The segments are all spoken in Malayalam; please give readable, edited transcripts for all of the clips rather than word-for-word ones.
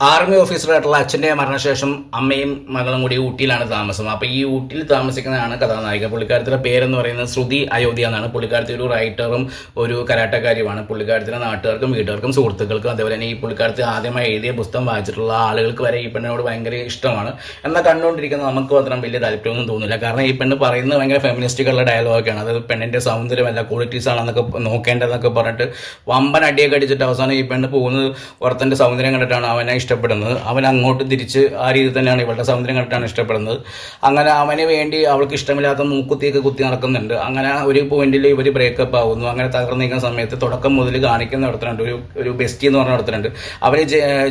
ആർമി ഓഫീസറായിട്ടുള്ള അച്ഛൻ്റെ മരണശേഷം അമ്മയും മകളും കൂടി ഊട്ടിയിലാണ് താമസം. അപ്പോൾ ഈ ഊട്ടിയിൽ താമസിക്കുന്നതാണ് കഥാനായിക. പുള്ളിക്കാരത്തിൻ്റെ പേരെന്ന് പറയുന്നത് ശ്രുതി അയോധ്യ എന്നാണ്. പുള്ളിക്കാരത്തി ഒരു റൈറ്ററും ഒരു കരാട്ടക്കാരിയുമാണ്. പുള്ളിക്കാരത്തിൻ്റെ നാട്ടുകാർക്കും വീട്ടുകാർക്കും സുഹൃത്തുക്കൾക്കും അതേപോലെ തന്നെ ഈ പുള്ളിക്കാരത്തി ആദ്യമായി എഴുതിയ പുസ്തകം വായിച്ചിട്ടുള്ള ആളുകൾക്ക് വരെ ഈ പെണ്ണിനോട് ഭയങ്കര ഇഷ്ടമാണ്. എന്നാൽ കണ്ടുകൊണ്ടിരിക്കുന്ന നമുക്ക് മാത്രം വലിയ താല്പര്യമൊന്നും തോന്നില്ല. കാരണം ഈ പെണ്ണ് പറയുന്നത് ഭയങ്കര ഫെമിനിസ്റ്റിക്കുള്ള ഡയലോഗൊക്കെയാണ്. അത് പെണ്ണിൻ്റെ സൗന്ദര്യമല്ല ക്വാളിറ്റീസ് ആണെന്നൊക്കെ നോക്കേണ്ടതെന്നൊക്കെ പറഞ്ഞിട്ട് വമ്പൻ അടിയൊക്കെ അടിച്ചിട്ട് അവസാനം ഈ പെണ്ണ് പോകുന്നത് ഒരുത്തൻ്റെ സൗന്ദര്യം കണ്ടിട്ടാണ് അവനെ ഇഷ്ടപ്പെടുന്നത്. അവൻ അങ്ങോട്ട് തിരിച്ച് ആ രീതിയിൽ തന്നെയാണ് ഇവളുടെ സൗന്ദര്യം കണ്ടിട്ടാണ് ഇഷ്ടപ്പെടുന്നത്. അങ്ങനെ അവന് വേണ്ടി അവൾക്ക് ഇഷ്ടമില്ലാത്ത മൂക്കുത്തിയൊക്കെ കുത്തി നടക്കുന്നുണ്ട്. അങ്ങനെ ഒരു പോയിന്റിൽ ഇവർ ബ്രേക്കപ്പ് ആവുന്നു. അങ്ങനെ തകർന്നു നിൽക്കുന്ന സമയത്ത് തുടക്കം മുതൽ കാണിക്കുന്ന ഒരുത്തനുണ്ട്, ഒരു ബെസ്റ്റി എന്ന് പറഞ്ഞ ഒരുത്തനുണ്ട്. അവന്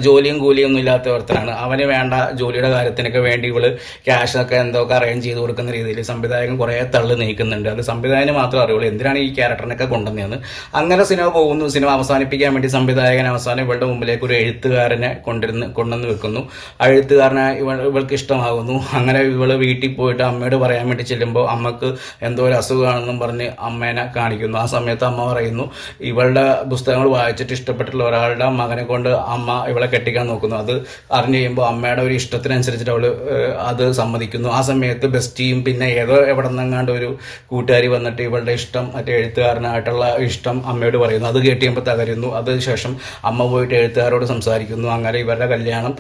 ജോലിയും കൂലിയും ഒന്നും ഇല്ലാത്ത ഒരുത്തനാണ്. അവന് വേണ്ട ജോലിയുടെ കാര്യത്തിനൊക്കെ വേണ്ടി ഇവള് ക്യാഷൊക്കെ എന്തൊക്കെ അറേഞ്ച് ചെയ്ത് കൊടുക്കുന്ന രീതിയിൽ സംവിധായകൻ കുറേ തള്ളു നീക്കുന്നുണ്ട്. അത് സംവിധായകന് മാത്രമേ അറിയുള്ളൂ എന്തിനാണ് ഈ ക്യാരക്ടറിനൊക്കെ കൊണ്ടുവന്നതെന്ന്. അങ്ങനെ സിനിമ പോകുന്നു. സിനിമ അവസാനിപ്പിക്കാൻ വേണ്ടി സംവിധായകൻ അവസാനം ഇവളുടെ മുമ്പിലേക്ക് ഒരു എഴുത്തുകാരനെ കൊണ്ടുവന്ന് വെക്കുന്നു. ആ എഴുത്തുകാരനെ ഇവൾക്ക് ഇഷ്ടമാകുന്നു. അങ്ങനെ ഇവള് വീട്ടിൽ പോയിട്ട് അമ്മയോട് പറയാൻ വേണ്ടി ചെല്ലുമ്പോൾ അമ്മക്ക് എന്തോ ഒരു അസുഖമാണെന്നും പറഞ്ഞ് അമ്മേനെ കാണിക്കുന്നു. ആ സമയത്ത് അമ്മ പറയുന്നു ഇവളുടെ പുസ്തകങ്ങൾ വായിച്ചിട്ട് ഇഷ്ടപ്പെട്ടുള്ള ഒരാളുടെ മകനെ കൊണ്ട് അമ്മ ഇവളെ കെട്ടിക്കാൻ നോക്കുന്നു. അത് അറിഞ്ഞു കഴിയുമ്പോൾ അമ്മയുടെ ഒരു ഇഷ്ടത്തിനനുസരിച്ചിട്ട് അവള് അത് സമ്മതിക്കുന്നു. ആ സമയത്ത് ബെസ്റ്റിയും പിന്നെ എവിടെ നിന്നെങ്ങാണ്ട് ഒരു കൂട്ടുകാരി വന്നിട്ട് ഇവളുടെ ഇഷ്ടം മറ്റേ എഴുത്തുകാരനായിട്ടുള്ള ഇഷ്ടം അമ്മയോട് പറയുന്നു. അത് കേട്ട് കഴിയുമ്പോൾ തകരുന്നു. അതിനുശേഷം അമ്മ പോയിട്ട് എഴുത്തുകാരോട് സംസാരിക്കുന്നു. അങ്ങനെ ഇവരുടെ കല്യാണം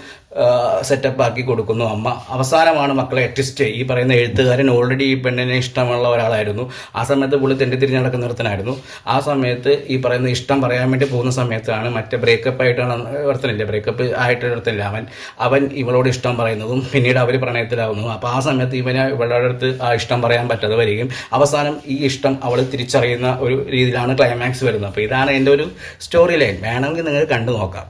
സെറ്റപ്പ് ആക്കി കൊടുക്കുന്നു അമ്മ. അവസാനമാണ് മക്കളെ ട്വിസ്റ്റ്. ഈ പറയുന്ന എഴുത്തുകാരൻ ഓൾറെഡി ഈ പെണ്ണിനെ ഇഷ്ടമുള്ള ഒരാളായിരുന്നു. ആ സമയത്ത് പുള്ളി തെണ്ടിത്തിരിഞ്ഞ് നടക്കുന്ന ഒരുത്തനായിരുന്നു. ആ സമയത്ത് ഈ പറയുന്ന ഇഷ്ടം പറയാൻ വേണ്ടി പോകുന്ന സമയത്താണ് മറ്റേ ബ്രേക്കപ്പ് ആയിട്ടാണ് ഒരുത്തനില്ലേ, ബ്രേക്കപ്പ് ആയിട്ട് ഒരുത്തനില്ല അവൻ ഇവളോട് ഇഷ്ടം പറയുന്നതും പിന്നീട് അവർ പ്രണയത്തിലാവുന്നു. അപ്പോൾ ആ സമയത്ത് ഇവളുടെ അടുത്ത് ആ ഇഷ്ടം പറയാൻ പറ്റാതെ വരികയും അവസാനം ഈ ഇഷ്ടം അവൾ തിരിച്ചറിയുന്ന ഒരു രീതിയിലാണ് ക്ലൈമാക്സ് വരുന്നത്. അപ്പോൾ ഇതാണ് എൻ്റെ ഒരു സ്റ്റോറി ലൈൻ. വേണമെങ്കിൽ നിങ്ങൾ കണ്ടു നോക്കാം.